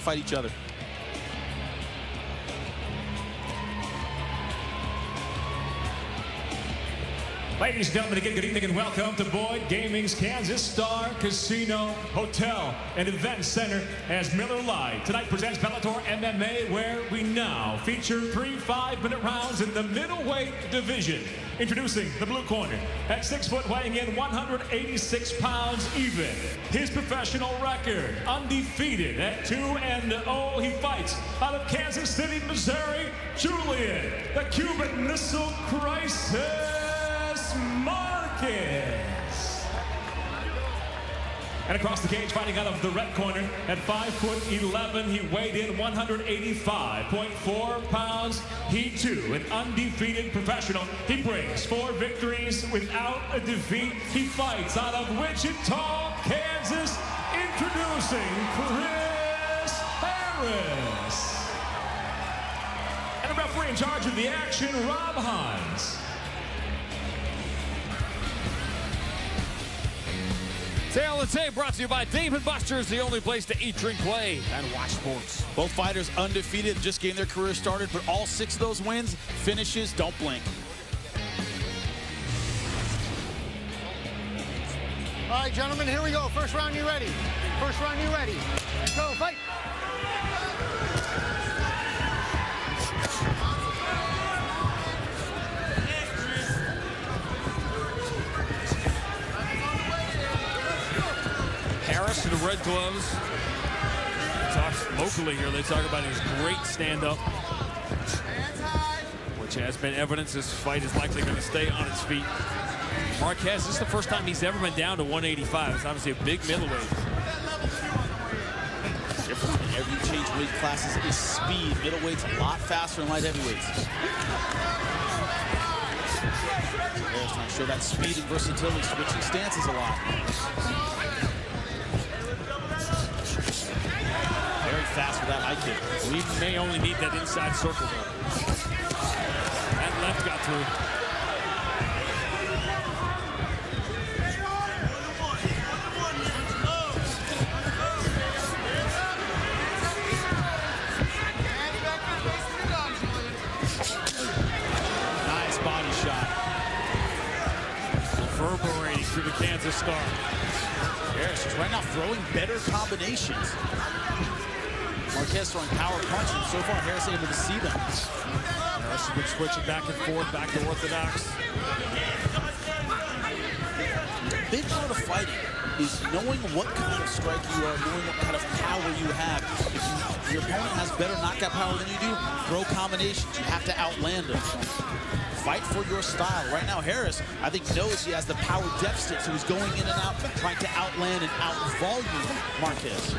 to fight each other. Ladies and gentlemen, again, good evening and welcome to Boyd Gaming's Kansas Star Casino, Hotel, and Event Center as Miller Lite tonight presents Bellator MMA, where we now feature 3 5-minute rounds in the middleweight division. Introducing the blue corner, at 6 foot, weighing in 186 pounds even. His professional record, undefeated at 2-0. He fights out of Kansas City, Missouri, Julian, the Cuban Missile Crisis Marquez. And across the cage, fighting out of the red corner at 5'11", he weighed in 185.4 pounds. He too, an undefeated professional. He brings 4 victories without a defeat. He fights out of Wichita, Kansas. Introducing Chris Harris. And a referee in charge of the action, Rob Hines. Tail of the Tape brought to you by Dave & Buster's, the only place to eat, drink, play, and watch sports. Both fighters undefeated, just getting their career started, but all 6 of those wins, finishes, don't blink. All right, gentlemen, here we go. First round, you ready? First round, you ready? Go, fight. Harris to the red gloves. Talks locally here. They talk about his great stand-up, which has been evidence this fight is likely going to stay on its feet. Marquez, this is the first time he's ever been down to 185. It's obviously a big middleweight. The difference in every change weight classes is speed. Middleweight's a lot faster than light heavyweights. Harris trying to show that speed and versatility, switching stances a lot. Very fast with that high kick. We may only need that inside circle, though. That left got through. Nice body shot. Reverberating through the Kansas Star. Harris is right now throwing better combinations. Marquez throwing power punches. So far, Harris able to see them. Harris has been switching back and forth, back to orthodox. The big part of fighting is knowing what kind of striker you are, knowing what kind of power you have. If your opponent has better knockout power than you do, throw combinations. You have to outland them. Fight for your style. Right now, Harris, I think, knows he has the power deficit, so he's going in and out, trying to outland and out-volume Marquez.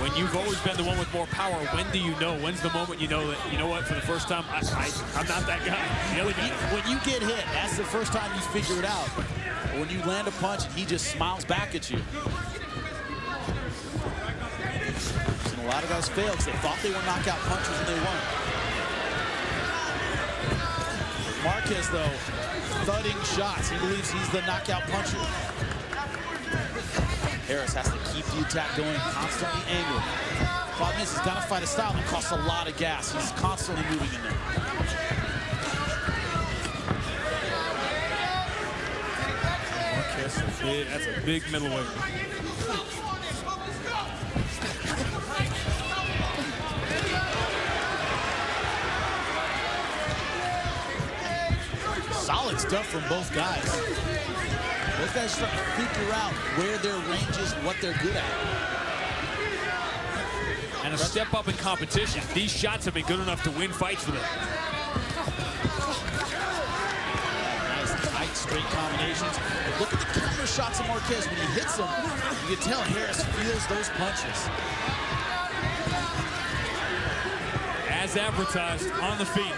When you've always been the one with more power, when do you know? When's the moment you know that, you know what, for the first time, I'm not that guy. The other guy. When you get hit, that's the first time you figure it out. But when you land a punch and he just smiles back at you. And a lot of guys fail because they thought they were knockout punchers and they weren't. Marquez, though, thudding shots. He believes he's the knockout puncher. Harris has to keep the attack going, constantly angled. Problem is, he's got to fight a style that costs a lot of gas. He's constantly moving in there. Marquez, that's a big middleweight. Solid stuff from both guys. Both guys trying to figure out where their range is and what they're good at. And a step up in competition. These shots have been good enough to win fights for them. Nice tight, straight combinations. But look at the counter shots of Marquez. When he hits them, you can tell Harris feels those punches. As advertised, on the feet.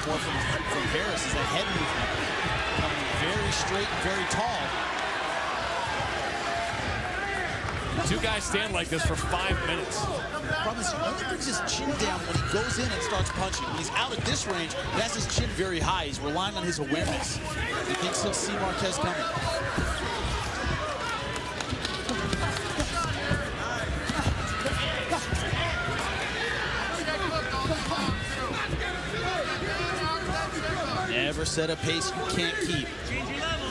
More from Harris is a head movement. Coming very straight and very tall. two guys stand like this for 5 minutes. Problem is, he only brings his chin down when he goes in and starts punching. When he's out at this range, he has his chin very high. He's relying on his awareness. He thinks he'll see Marquez coming. Never set a pace you can't keep. You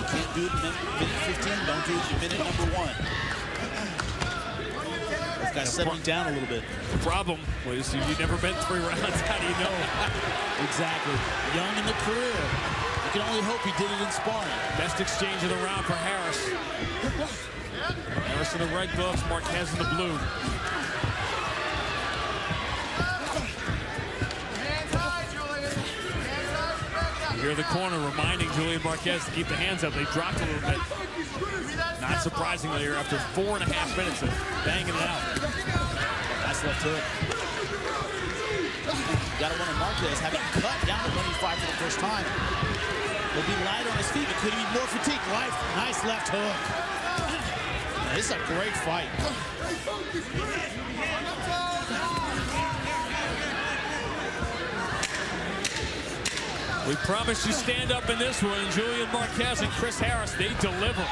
can't do it in minute 15, don't do it in minute number 1. This guy's settling down a little bit. The problem was you've never been 3 rounds. How do you know? Exactly. Young in the career. You can only hope he did it in sparring. Best exchange of the round for Harris. Harris in the red gloves, Marquez in the blue. You hear the corner reminding Julian Marquez to keep the hands up. They dropped a little bit. Not surprisingly, here after 4.5 minutes of banging it out. Nice left hook. Got to wonder Marquez having cut down to 185 for the first time. He'll be light on his feet, but could he be more fatigued? Nice left hook. This is a great fight. We promised you stand up in this one. Julian Marquez and Chris Harris, they deliver.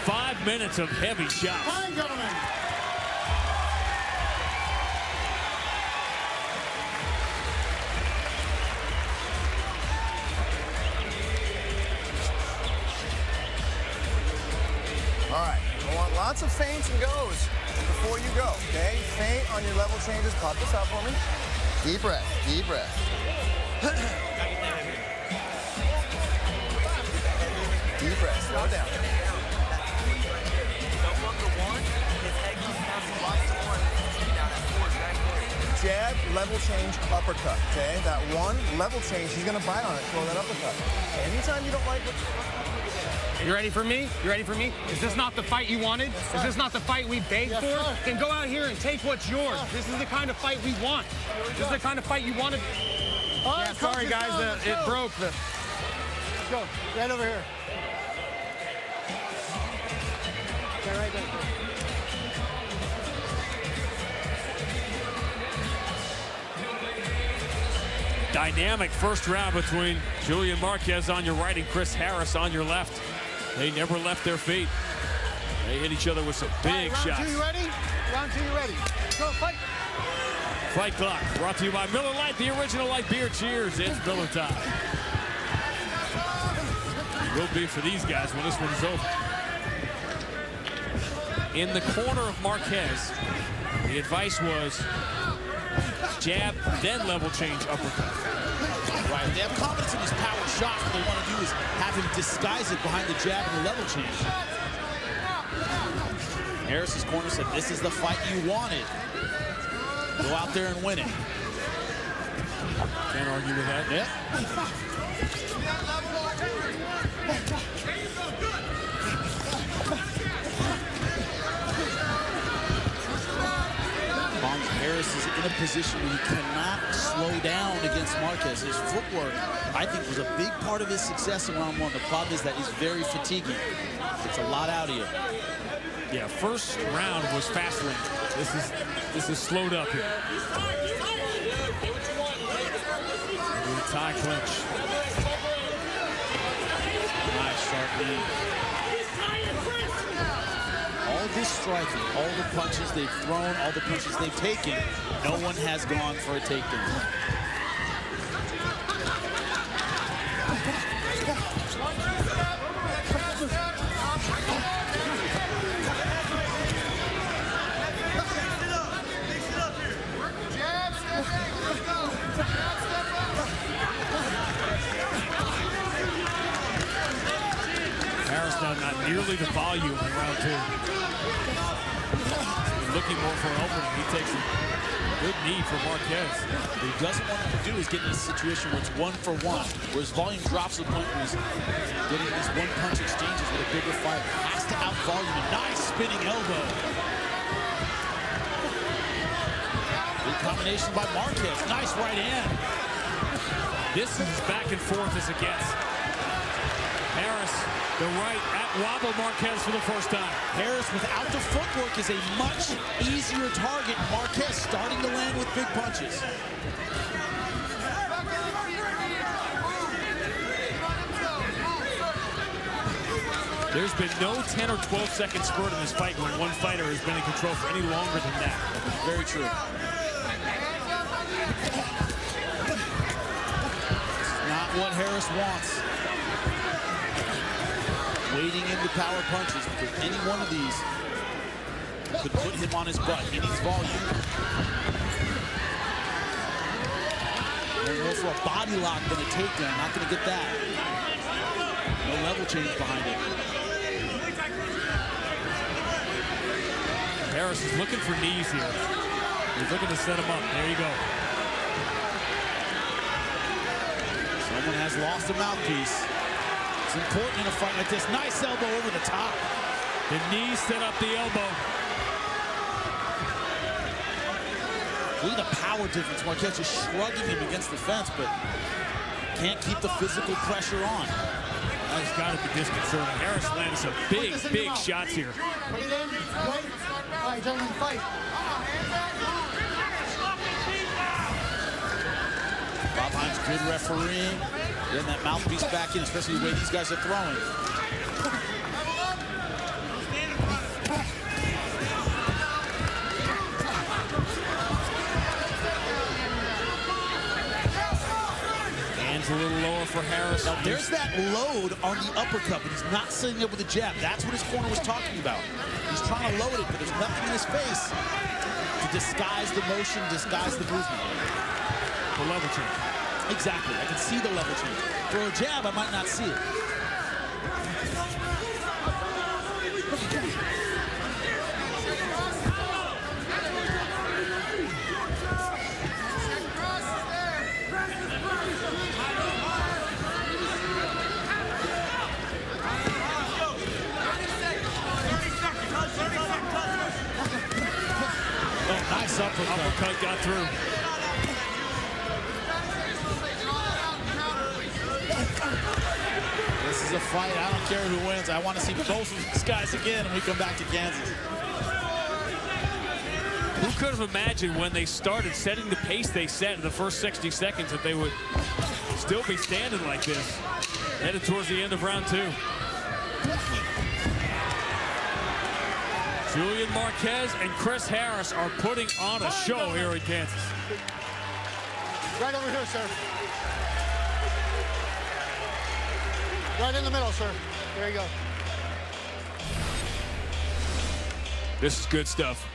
5 minutes of heavy shots. Fine, gentlemen. All right, I want lots of feints and goes before you go, okay? Feint on your level changes. Pop this out for me. Deep breath, deep breath. Deep breath, slow it down. Jab, level change, uppercut, okay? That one, level change, he's gonna bite on it, throw that uppercut. Anytime you don't like what You ready for me? You ready for me? Is this not the fight you wanted? Is this not the fight we begged for? Then go out here and take what's yours. This is the kind of fight we want. This is the kind of fight you wanted. Yeah, sorry guys, it broke. Let's go. Right over here. Yeah, right there. Dynamic first round between Julian Marquez on your right and Chris Harris on your left. They never left their feet. They hit each other with some big shots. Round 2, you ready? Round 2, you ready? Go, fight. Fight clock brought to you by Miller Lite, the original light beer. Cheers, it's Miller time. It will be for these guys when this one is over. In the corner of Marquez, the advice was jab, then level change uppercut. Right, they have confidence in his power shots. What they want to do is have him disguise it behind the jab and the level change. Harris's corner said, this is the fight you wanted. Go out there and win it. Can't argue with that. Yeah. Harris is in a position where he cannot slow down against Marquez. His footwork, I think, was a big part of his success in round 1. The problem is that he's very fatiguing. It's a lot out of you. Yeah, first round was fast lane. This is slowed up here. Tie clinch. Nice sharp knee. All this striking, all the punches they've thrown, all the punches they've taken, no one has gone for a takedown. Harris now not nearly the volume in round 2. Looking more for an opening. He takes a good knee for Marquez. What he doesn't want him to do is get in a situation where it's 1-for-1, where his volume drops to the point where he's getting these one-punch exchanges with a bigger fighter. Has to out-volume a nice spinning elbow. Good combination by Marquez. Nice right hand. This is back and forth as it gets. Harris The right at wobble Marquez for the first time. Harris without the footwork is a much easier target. Marquez starting to land with big punches. There's been no 10 or 12 second spurt in this fight when one fighter has been in control for any longer than that. Very true. Not what Harris wants. Wading into power punches, because any one of these could put him on his butt. He needs volume. And more for a body lock than a takedown. Not going to get that. No level change behind it. Harris is looking for knees here. He's looking to set him up. There you go. Someone has lost a mouthpiece. It's important in a fight like this. Nice elbow over the top. The knee set up the elbow. Look at the power difference. Marquez just shrugging him against the fence, but can't keep the physical pressure on. That's got to be disconcerting. Harris landed some big shots here. Put it in. Wait. All right, gentlemen, fight. Bob Hines, good refereeing. Getting that mouthpiece back in, especially the way these guys are throwing. Hands a little lower for Harris. Now, there's that load on the uppercut, but he's not sitting up with a jab. That's what his corner was talking about. He's trying to load it, but there's nothing in his face to disguise the motion, disguise the movement. The level change. Exactly. I can see the level change. For a jab, I might not see it. Oh, nice uppercut. Uppercut got through. This is a fight. I don't care who wins. I want to see both of these guys again when we come back to Kansas. Who could have imagined when they started setting the pace they set in the first 60 seconds that they would still be standing like this, headed towards the end of round 2. Julian Marquez and Chris Harris are putting on a show here in Kansas. Right over here, sir. Right in the middle, sir. There you go. This is good stuff.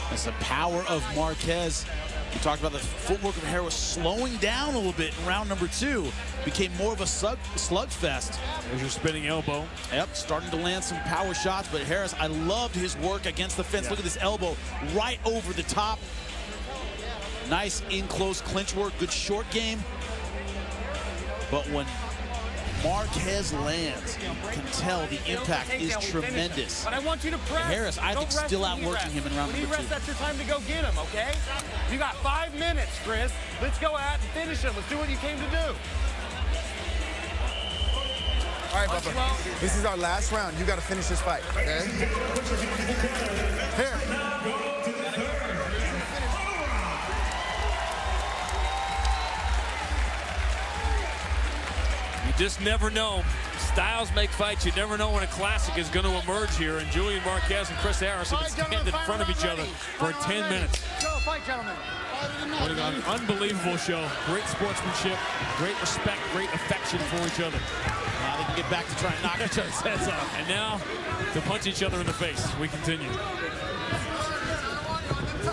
That's the power of Marquez. We talked about the footwork of Harris slowing down a little bit in round number 2. Became more of a slugfest. There's your spinning elbow. Yep, starting to land some power shots, but Harris, I loved his work against the fence. Yeah. Look at this elbow right over the top. Nice in-close clinch work, good short game. But when Marquez lands, you can tell the impact is tremendous. But I want you to press. Harris, I think, still outworking him in round number 2. When he rests, that's your time to go get him, okay? You got 5 minutes, Chris. Let's go out and finish him. Let's do what you came to do. All right, Bubba. This is our last round. You got to finish this fight, okay? Here. You just never know. Styles make fights. You never know when a classic is going to emerge here. And Julian Marquez and Chris Harris have been standing in front of each other for 10 minutes. Go, fight, gentlemen. Putting on an unbelievable show. Great sportsmanship, great respect, great affection for each other. Now they can get back to trying to knock each other's heads off. And now to punch each other in the face. We continue.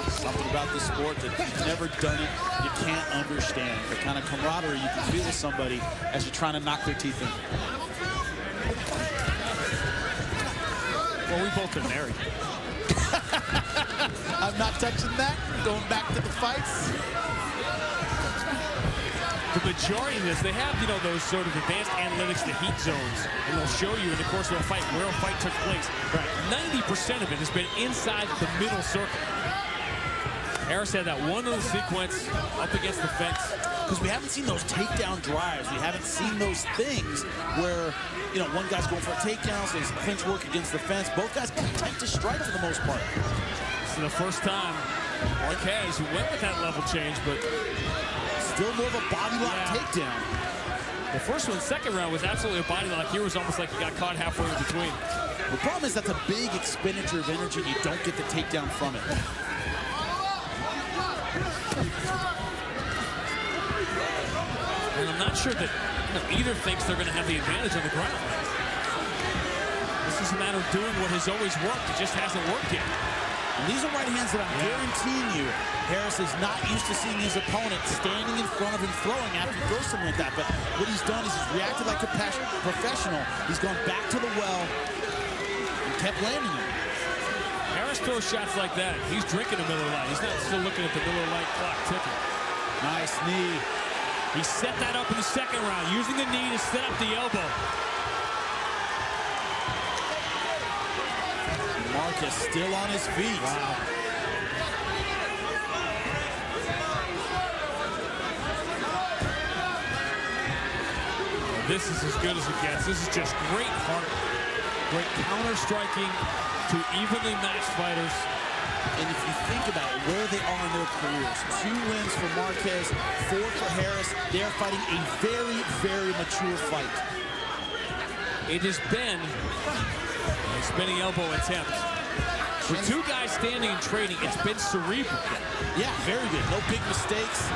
Something about this sport that you've never done it, you can't understand. The kind of camaraderie you can feel with somebody as you're trying to knock their teeth in. Well, we've both been married. I'm not touching that. Going back to the fights. The majority of this, they have, you know, those sort of advanced analytics, the heat zones, and they'll show you in the course of a fight where a fight took place. Right. 90% of it has been inside the middle circle. Harris had that one little sequence up against the fence, because we haven't seen those takedown drives. We haven't seen those things where, you know, one guy's going for a takedown, so he's clinch work against the fence. Both guys content to strike for the most part. This is the first time Marquez went with that level change, but still more of a body lock takedown. The first one, second round, was absolutely a body lock. Here was almost like he got caught halfway in between. The problem is that's a big expenditure of energy, and you don't get the takedown from it. And I'm not sure that either thinks they're going to have the advantage on the ground. This is a matter of doing what has always worked. It just hasn't worked yet. And these are right hands that I'm guaranteeing you, Harris is not used to seeing his opponent standing in front of him throwing after he throws something like that. But what he's done is he's reacted like a professional. He's gone back to the well and kept landing it. Harris throws shots like that. He's drinking a Miller Lite. He's not still looking at the Miller Lite clock ticking. Nice knee. He set that up in the second round, using the knee to set up the elbow. Marquez still on his feet. Wow. This is as good as it gets. This is just great heart, great counter striking to evenly matched fighters. And if you think about it, where they are in their careers, 2 wins for Marquez, 4 for Harris. They're fighting a very, very mature fight. It has been a spinning elbow attempt. For 2 guys standing and trading, it's been cerebral. Yeah, very good. No big mistakes.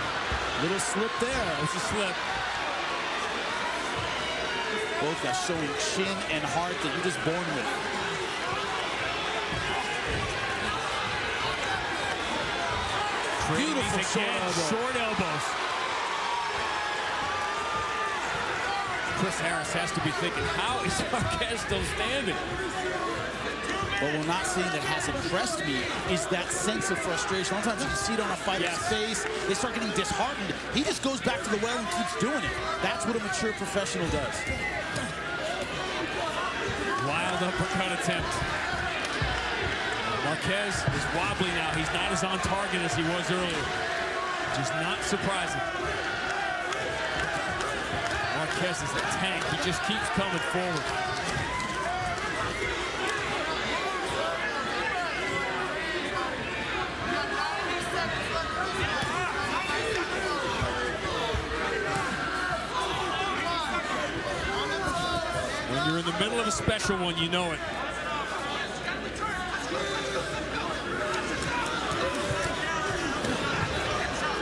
Little slip there. It's a slip. Both guys showing chin and heart that you're just born with. Beautiful short elbows. Chris Harris has to be thinking, how is Marquez still standing? What we're not seeing that has impressed me is that sense of frustration. Sometimes you can see it on a fighter's face. They start getting disheartened. He just goes back to the well and keeps doing it. That's what a mature professional does. Wild uppercut attempt. Marquez is wobbly now. He's not as on target as he was earlier. Just not surprising. Marquez is a tank. He just keeps coming forward. When you're in the middle of a special one, you know it.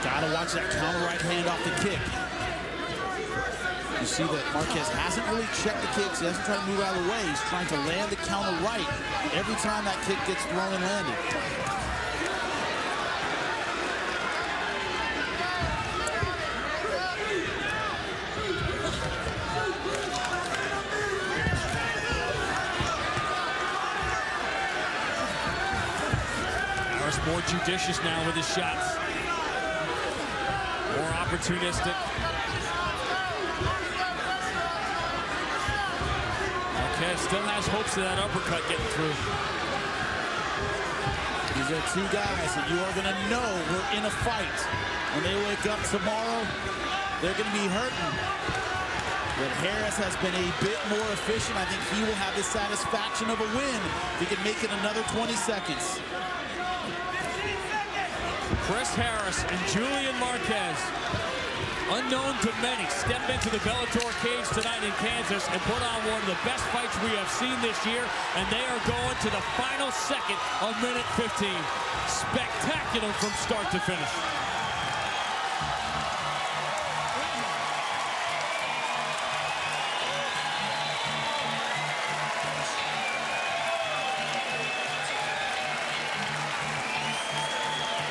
Gotta watch that counter right hand off the kick. You see that Marquez hasn't really checked the kicks. He hasn't tried to move out of the way. He's trying to land the counter right every time that kick gets thrown and landed. Harris more judicious now with his shots. More opportunistic. Marquez still has hopes of that uppercut getting through. These are 2 guys that you are going to know we're in a fight. When they wake up tomorrow, they're going to be hurting. But Harris has been a bit more efficient. I think he will have the satisfaction of a win if he can make it another 20 seconds. Chris Harris and Julian Marquez, unknown to many, step into the Bellator cage tonight in Kansas and put on one of the best fights we have seen this year, and they are going to the final second of minute 15. Spectacular from start to finish.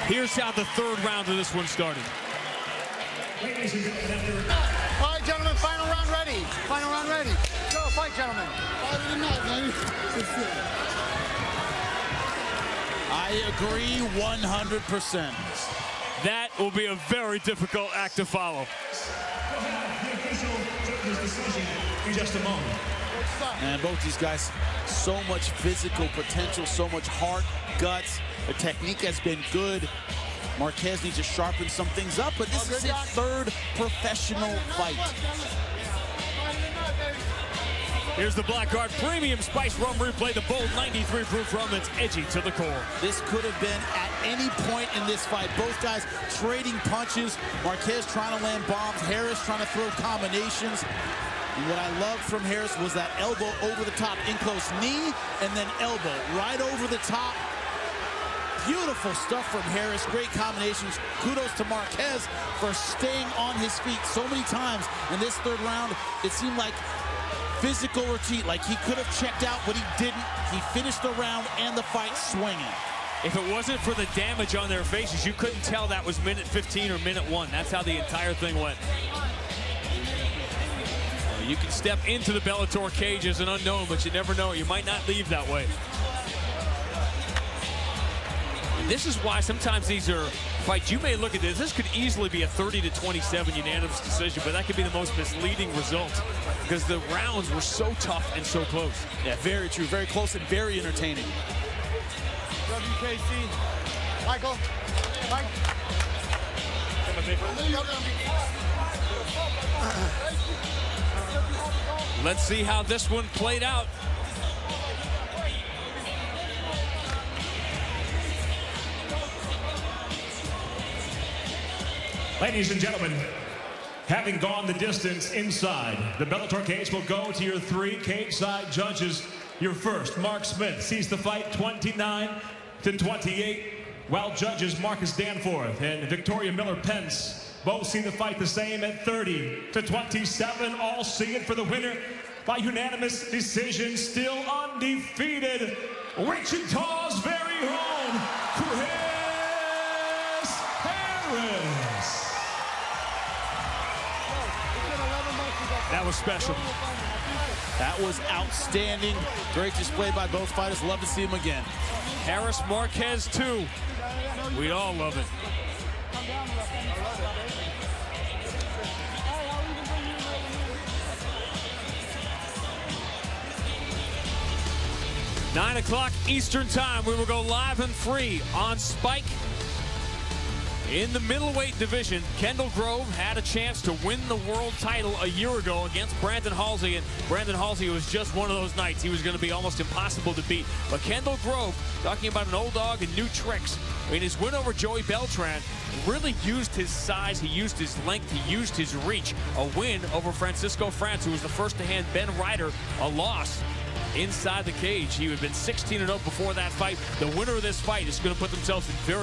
Here's how the 3rd round of this one started. All right, gentlemen, final round ready. Final round ready. Go, fight, gentlemen. I agree 100%. That will be a very difficult act to follow. In just a moment. And both these guys, so much physical potential, so much heart, guts. The technique has been good. Marquez needs to sharpen some things up, but this is his third professional fight. Here's the Black Guard Premium Spice Rum Replay, the bold 93 proof rum that's edgy to the core. This could have been at any point in this fight. Both guys trading punches. Marquez trying to land bombs. Harris trying to throw combinations. And what I loved from Harris was that elbow over the top, in close knee, and then elbow right over the top. Beautiful stuff from Harris. Great combinations. Kudos to Marquez for staying on his feet so many times in this third round. It seemed like physical retreat, like he could have checked out, but he didn't. He finished the round and the fight swinging. If it wasn't for the damage on their faces, you couldn't tell that was minute 15 or minute 1. That's how the entire thing went. You can step into the Bellator cage as an unknown, but you never know. You might not leave that way. And this is why sometimes these are fights, you may look at this could easily be a 30-27 unanimous decision, but that could be the most misleading result because the rounds were so tough and so close. Yeah, very true, very close and very entertaining. WKC. Michael. Mike. Let's see how this one played out. Ladies and gentlemen, having gone the distance inside, the Bellator cage will go to your 3 cage-side judges. Your first, Mark Smith, sees the fight 29-28, while judges Marcus Danforth and Victoria Miller-Pence both see the fight the same at 30-27. All see it for the winner by unanimous decision, still undefeated, Wichita's very own Chris Harris. That was special. That was outstanding. Great display by both fighters. Love to see him again. Harris Marquez 2. We all love it. Nine o'clock Eastern Time. We will go live and free on Spike. In the middleweight division, Kendall Grove had a chance to win the world title a year ago against Brandon Halsey, and Brandon Halsey was just one of those nights. He was going to be almost impossible to beat. But Kendall Grove, talking about an old dog and new tricks, I mean, his win over Joey Beltran really used his size, he used his length, he used his reach. A win over Francisco France, who was the first to hand Ben Ryder a loss inside the cage. He had been 16-0 before that fight. The winner of this fight is going to put themselves in very